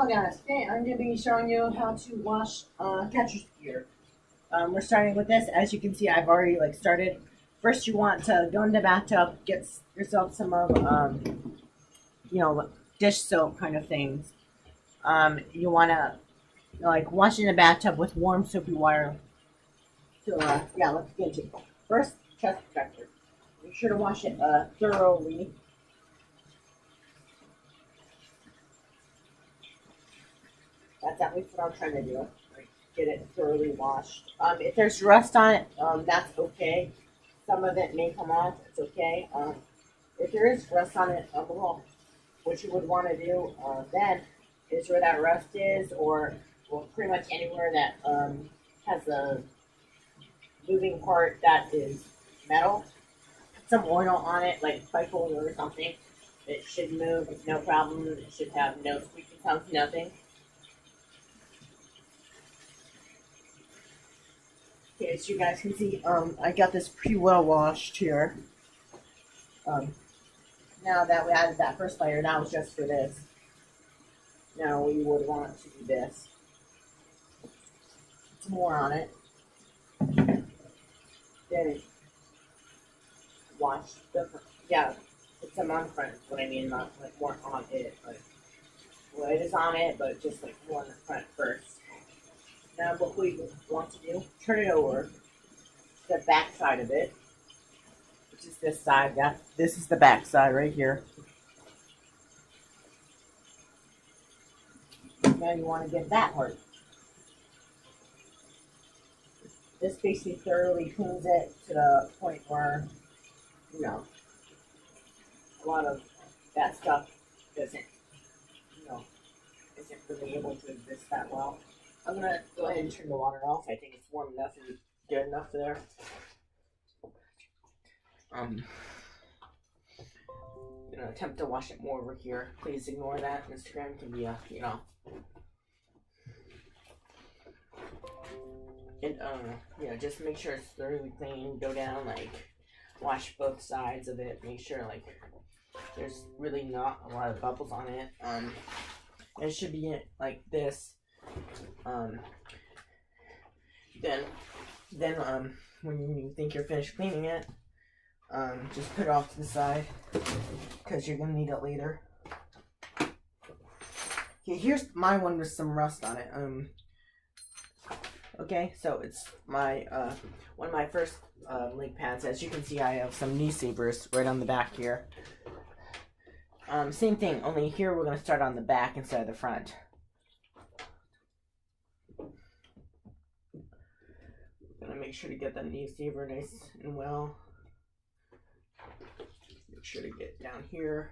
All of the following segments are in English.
Hello guys, today I'm going to be showing you how to wash catcher's gear. We're starting with this. As you can see, I've already started. First, you want to go in the bathtub, get yourself some of dish soap kind of things. You want to wash in the bathtub with warm soapy water. So yeah, let's get into it. First, chest protector. Make sure to wash it thoroughly. That's at least what I'm trying to do. Get it thoroughly washed. If there's rust on it, that's okay. Some of it may come off. It's okay. If there is rust on it, well, what you would want to do then is where that rust is, or well, pretty much anywhere that has a moving part that is metal. Put some oil on it, like bike oil or something. It should move, no problem. It should have no squeaky sounds, nothing. Okay, as you guys can see, I got this pretty well washed here. Now that we added that first layer, that was just for this. Now we would want to do this. Put some more on it. Then wash the put some on the front. What I mean, not like more on it, but well, it is on it, but just like more on the front first. Now what we want to do, turn it over to the back side of it, which is this side. Yeah, this is the back side right here. Now you want to get that part. This basically thoroughly cleans it to the point where, a lot of that stuff doesn't, isn't really able to exist that well. I'm gonna go ahead and turn the water off. I think it's warm enough and good enough there. Attempt to wash it more over here. Please ignore that. Instagram can be and just make sure it's thoroughly clean. Go down, wash both sides of it. Make sure there's really not a lot of bubbles on it. It should be like this. Then when you think you're finished cleaning it, just put it off to the side because you're gonna need it later. Okay, here's my one with some rust on it. Okay, so it's my one of my first leg pads. As you can see, I have some knee savers right on the back here. Same thing, only here we're gonna start on the back instead of the front. Gonna make sure to get that knee saver nice and well. Make sure to get down here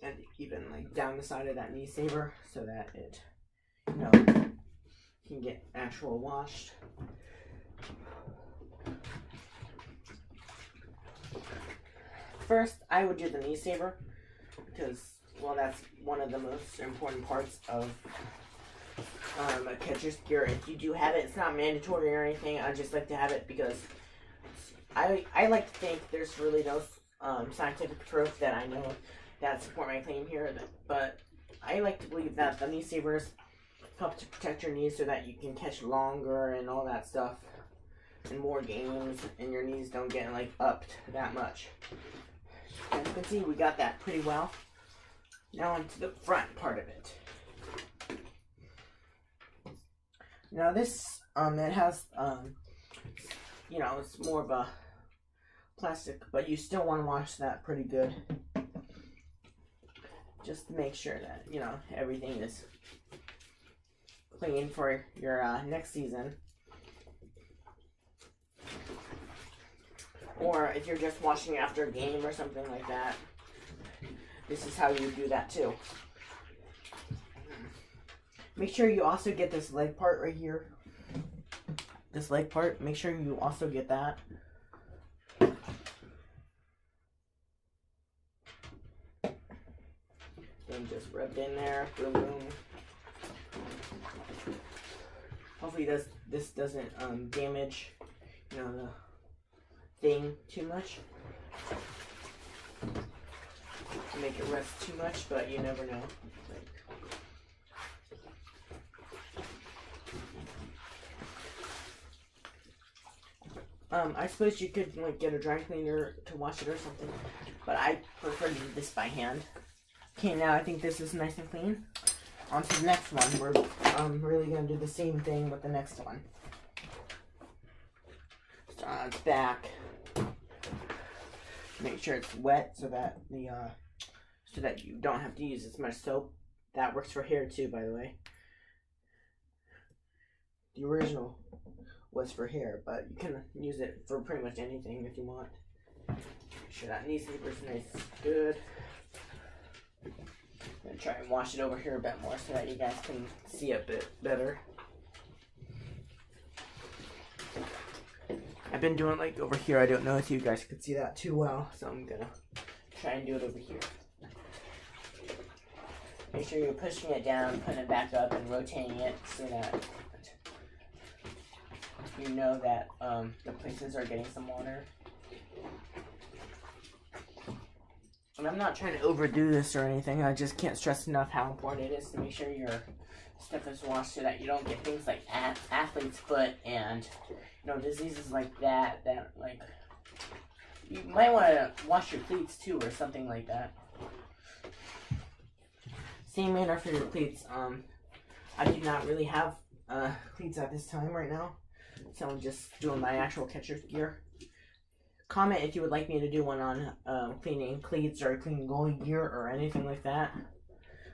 and even down the side of that knee saver so that it can get actual washed. First, I would do the knee saver because, well, that's one of the most important parts of a catcher's gear. If you do have it, it's not mandatory or anything. I just like to have it because I like to think there's really no scientific proof that I know that support my claim here, but I like to believe that the knee savers help to protect your knees so that you can catch longer and all that stuff in more games and your knees don't get upped that much. As you can see, we got that pretty well. Now onto the front part of it. Now this, it has, it's more of a plastic, but you still want to wash that pretty good. Just to make sure that, everything is clean for your next season. Or if you're just washing after a game or something like that, this is how you do that too. Make sure you also get this leg part right here. This leg part, make sure you also get that. Then just rub it in there, boom, boom. Hopefully this doesn't damage, the thing too much. to make it rest too much, but you never know. I suppose you could like get a dry cleaner to wash it or something, but I prefer to do this by hand. Okay, now I think this is nice and clean. On to the next one. We're really gonna do the same thing with the next one. Start on its back. Make sure it's wet so that you don't have to use as much soap. That works for hair too, by the way. The original was for hair, but you can use it for pretty much anything if you want. Make sure that knee sleeper is nice and good. I'm gonna try and wash it over here a bit more so that you guys can see a bit better. I've been doing like over here. I don't know if you guys could see that too well, so I'm gonna try and do it over here. Make sure you're pushing it down, putting it back up, and rotating it so that you know that the places are getting some water. And I'm not trying to overdo this or anything. I just can't stress enough how important it is to make sure your stuff is washed so that you don't get things like athlete's foot and diseases like that. That like you might want to wash your cleats too or something like that. Same manner for your cleats. I do not really have cleats at this time right now, so I'm just doing my actual catcher's gear. Comment if you would like me to do one on cleaning cleats or cleaning goalie gear or anything like that.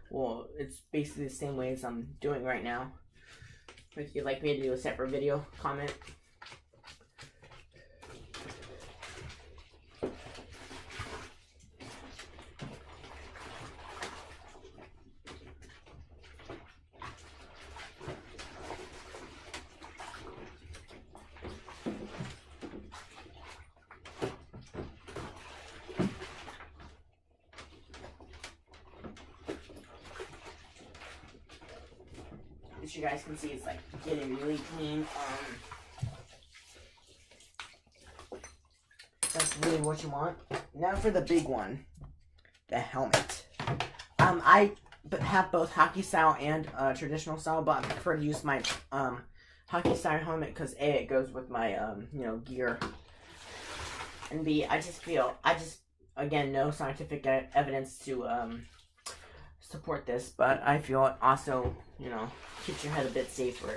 Well, it's basically the same way as I'm doing right now. If you'd like me to do a separate video, comment. As you guys can see, it's like getting really clean. That's really what you want. Now for the big one, the helmet. I have both hockey style and traditional style, but I prefer to use my hockey style helmet because A, it goes with my gear, and B, again, no scientific evidence to support this, but I feel it also, keeps your head a bit safer.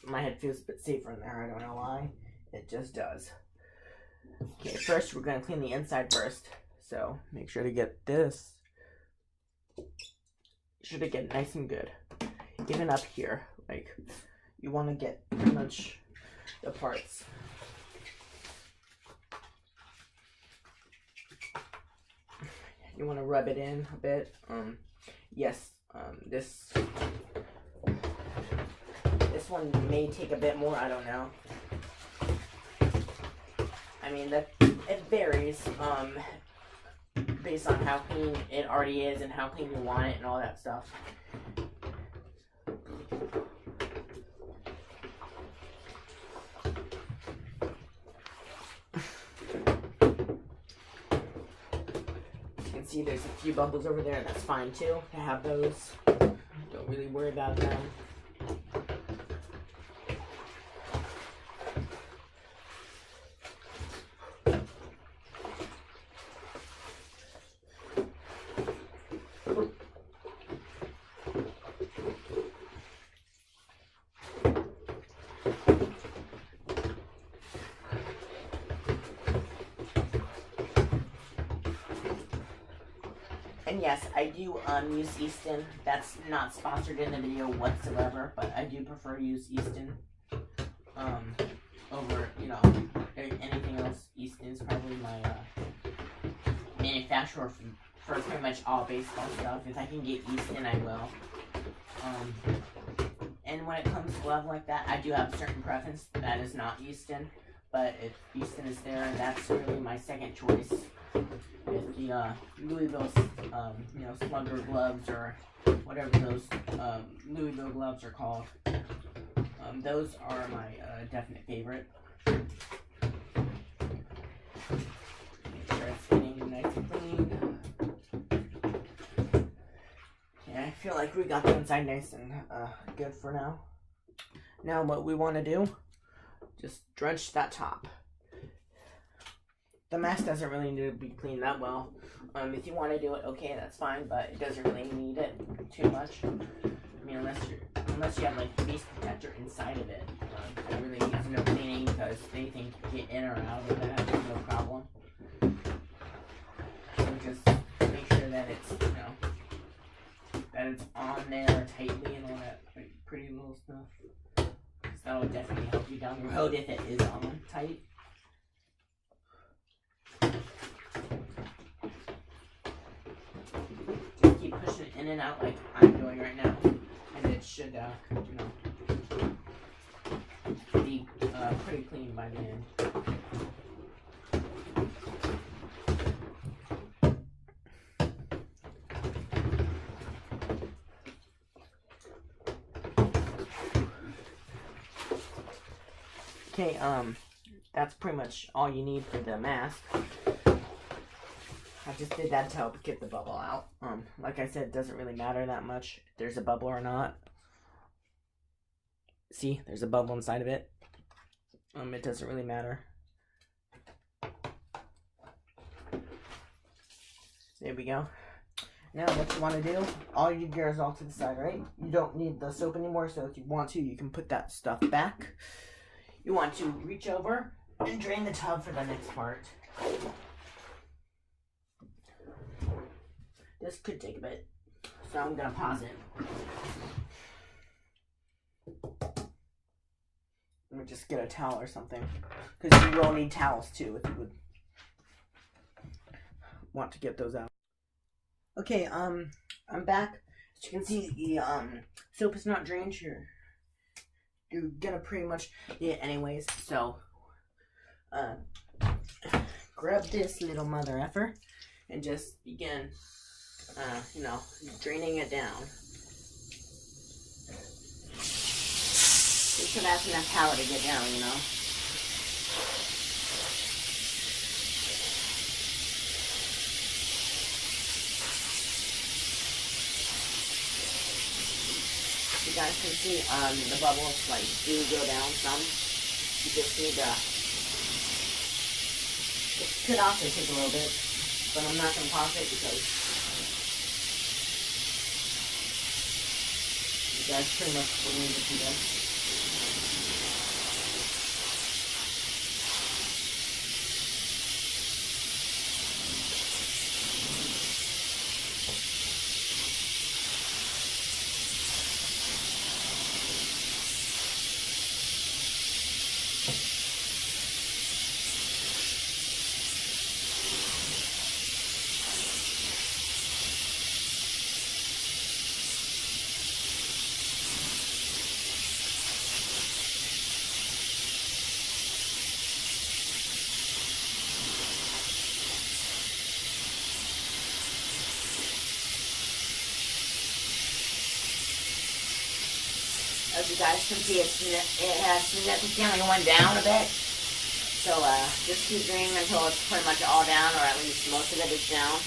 My head feels a bit safer in there. I don't know why. It just does. Okay, first we're going to clean the inside first. So make sure to get this. Sure to get nice and good. Even up here, like you want to get pretty much the parts. You want to rub it in a bit. Yes, this one may take a bit more, I don't know. I mean, it varies based on how clean it already is and how clean you want it and all that stuff. See, there's a few bubbles over there, and that's fine too to have those. Don't really worry about them. And yes, I do use Easton. That's not sponsored in the video whatsoever, but I do prefer to use Easton over, anything else. Easton is probably my manufacturer for pretty much all baseball stuff. If I can get Easton, I will. And when it comes to glove like that, I do have a certain preference that is not Easton, but if Easton is there, that's really my second choice. With the Louisville, Slugger gloves or whatever those Louisville gloves are called. Those are my definite favorite. Make sure it's getting nice and clean. feel like we got the inside nice and good for now. Now what we want to do, just drench that top. The mask doesn't really need to be cleaned that well. If you want to do it, okay, that's fine, but it doesn't really need it too much. I mean, unless you have like a face protector inside of it, it really needs no cleaning because anything can get in or out of that, no problem. So just make sure that it's, that it's on there tightly and all that pretty little stuff. Because that will definitely help you down the road if it is on tight. Just keep pushing it in and out like I'm doing right now, and it should, be pretty clean by the end. Okay, that's pretty much all you need for the mask. I just did that to help get the bubble out. Like I said, it doesn't really matter that much if there's a bubble or not. See, there's a bubble inside of it. It doesn't really matter. There we go. Now what you want to do, all your gear is all to the side, right? You don't need the soap anymore, so if you want to, you can put that stuff back. You want to reach over and drain the tub for the next part. This could take a bit, so I'm going to pause it. Let me just get a towel or something, because you will need towels too if you would want to get those out. Okay, I'm back. As you can see, the soap is not drained here. You're gonna pretty much get it anyways, so grab this little mother effer and just begin draining it down. Just so that's enough power to get down, You guys can see the bubbles do go down some. You just need to. It could also take a little bit, but I'm not going to pause it because you guys pretty much will need to see this. As you guys can see, it has significantly went down a bit. So just keep draining until it's pretty much all down, or at least most of it is down.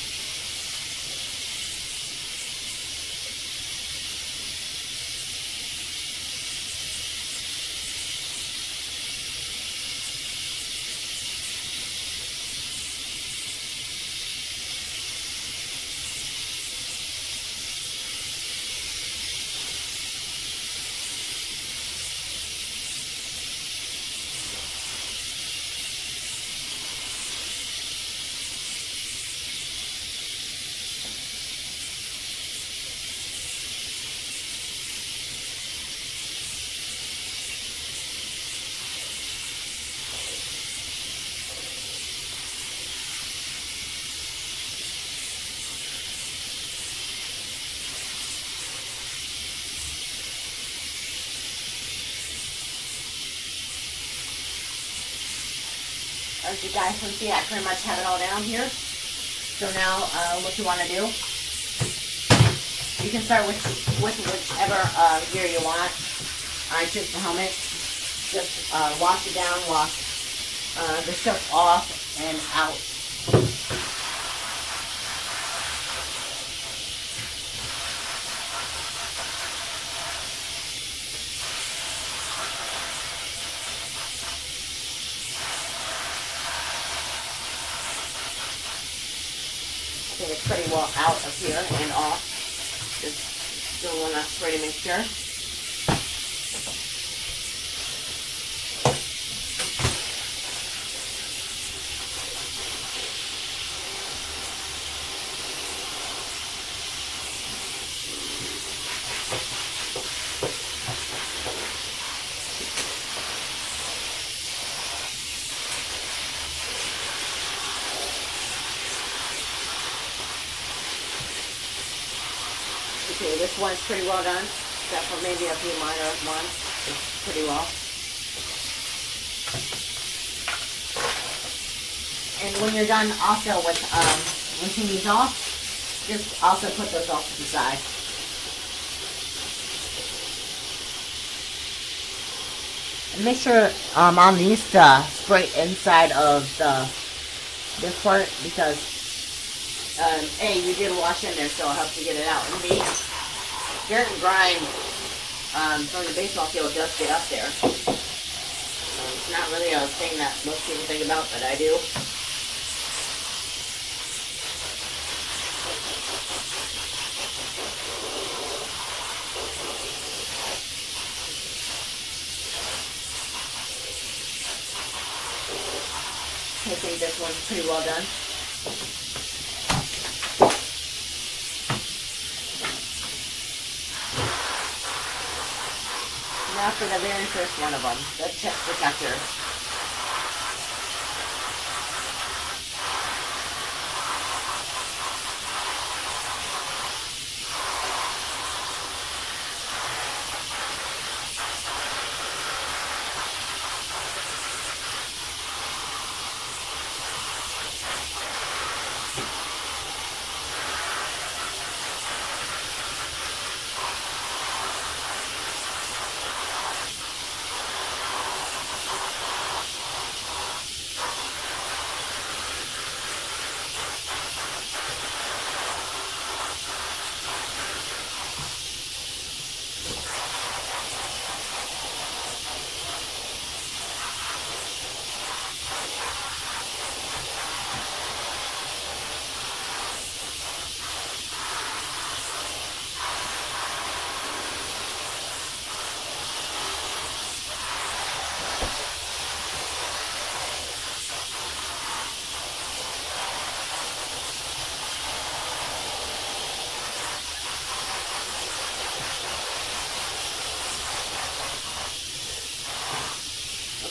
As you guys can see, I pretty much have it all down here. So now, what you want to do, you can start with whichever gear you want. I choose the helmet. Just wash it down, wash the stuff off and out. think it's pretty well out of here and off. Just still want to spray to make sure. Okay, this one's pretty well done, except for maybe a few minor ones. It's pretty well. And when you're done also with rinsing these off, just also put those off to the side. And make sure on these to spray inside of this part, because A, you did wash in there, so it helps you get it out. And B, dirt and grime from the baseball field does get up there. It's not really a thing that most people think about, but I do. I think this one's pretty well done. Now for the very first one of them, the chest protector.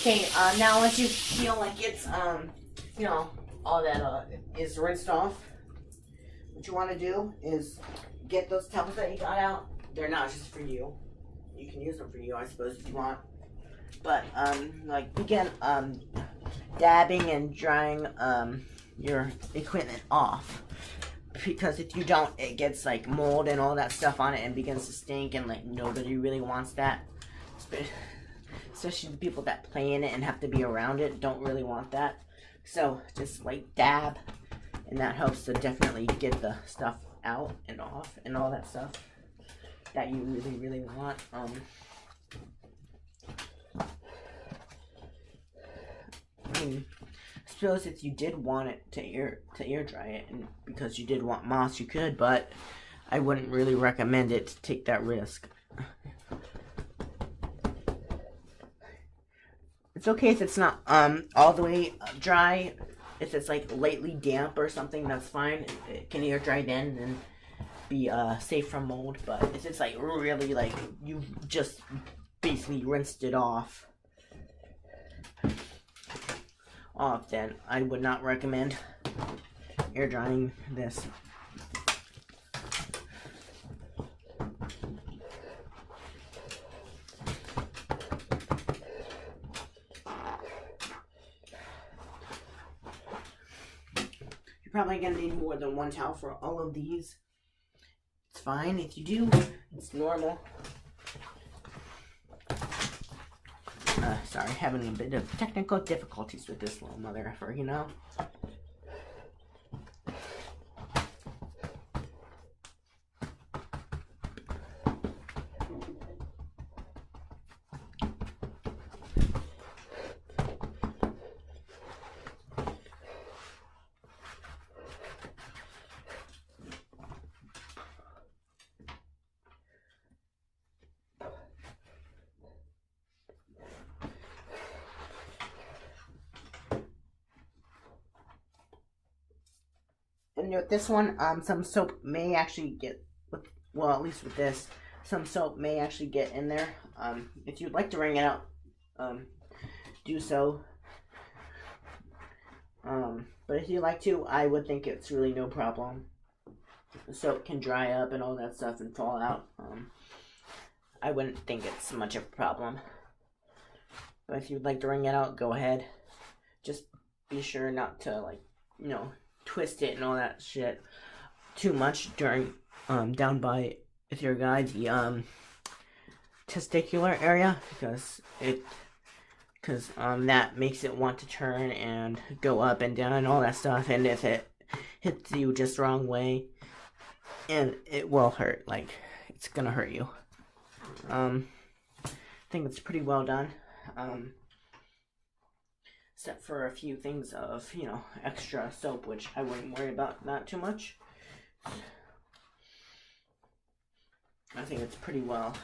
Okay, now once you feel like it's, you know, all that is rinsed off, what you want to do is get those towels that you got out. They're not just for you. You can use them for you, I suppose, if you want. But, like, begin, dabbing and drying, your equipment off. Because if you don't, it gets, like, mold and all that stuff on it and begins to stink, and, like, nobody really wants that. Especially the people that play in it and have to be around it don't really want that. So just like dab, and that helps to definitely get the stuff out and off and all that stuff that you really want. I mean, I suppose if you did want it to air dry it, and because you did want moss, you could, but I wouldn't really recommend it to take that risk. It's okay if it's not all the way dry. If it's like lightly damp or something, that's fine. It can air dry then and be safe from mold. But if it's like really like you just basically rinsed it off, then I would not recommend air drying this. Probably gonna need more than one towel for all of these. It's fine if you do, it's normal. Sorry, having a bit of technical difficulties with this little mother effer, you know? And with this one, some soap may actually get, well, at least with this, some soap may actually get in there. If you'd like to wring it out, do so. But if you like to, I would think it's really no problem. The soap can dry up and all that stuff and fall out. I wouldn't think it's much of a problem. But if you'd like to wring it out, go ahead. Just be sure not to, like, you know, twist it and all that shit too much during, down by, with your guy, the, testicular area, because that makes it want to turn and go up and down and all that stuff, and if it hits you just the wrong way, and it will hurt, like, it's gonna hurt you. I think it's pretty well done, except for a few things of, you know, extra soap, which I wouldn't worry about that too much. I think it's pretty well.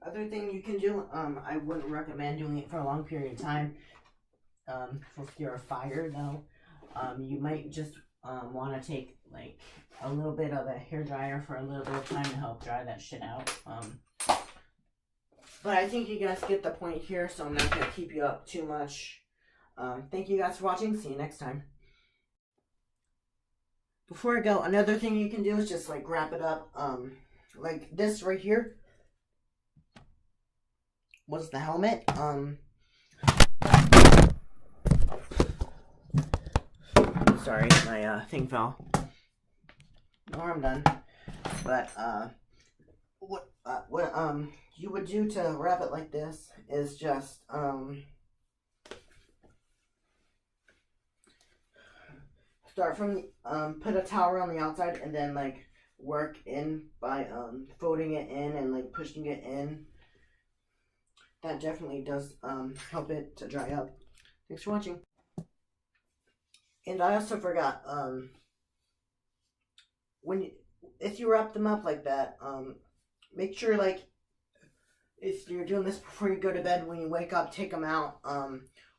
Other thing you can do, I wouldn't recommend doing it for a long period of time. If you're a fire though, you might just want to take like a little bit of a hair dryer for a little bit of time to help dry that shit out. But I think you guys get the point here, so I'm not going to keep you up too much. Thank you guys for watching. See you next time. Before I go, another thing you can do is just like wrap it up, like this right here was the helmet. Sorry, my thing fell. No, I'm done. But what you would do to wrap it like this is just start from put a towel around the outside and then like work in by folding it in and like pushing it in. That definitely does help it to dry up. Thanks for watching. And I also forgot, if you wrap them up like that, make sure, like, if you're doing this before you go to bed, when you wake up, take them out,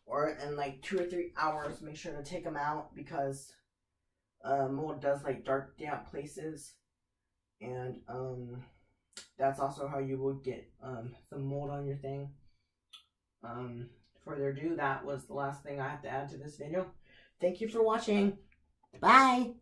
or in like 2 or 3 hours, make sure to take them out, because mold does like dark, damp places, and that's also how you would get some mold on your thing. Further ado, that was the last thing I have to add to this video. Thank you for watching. Bye.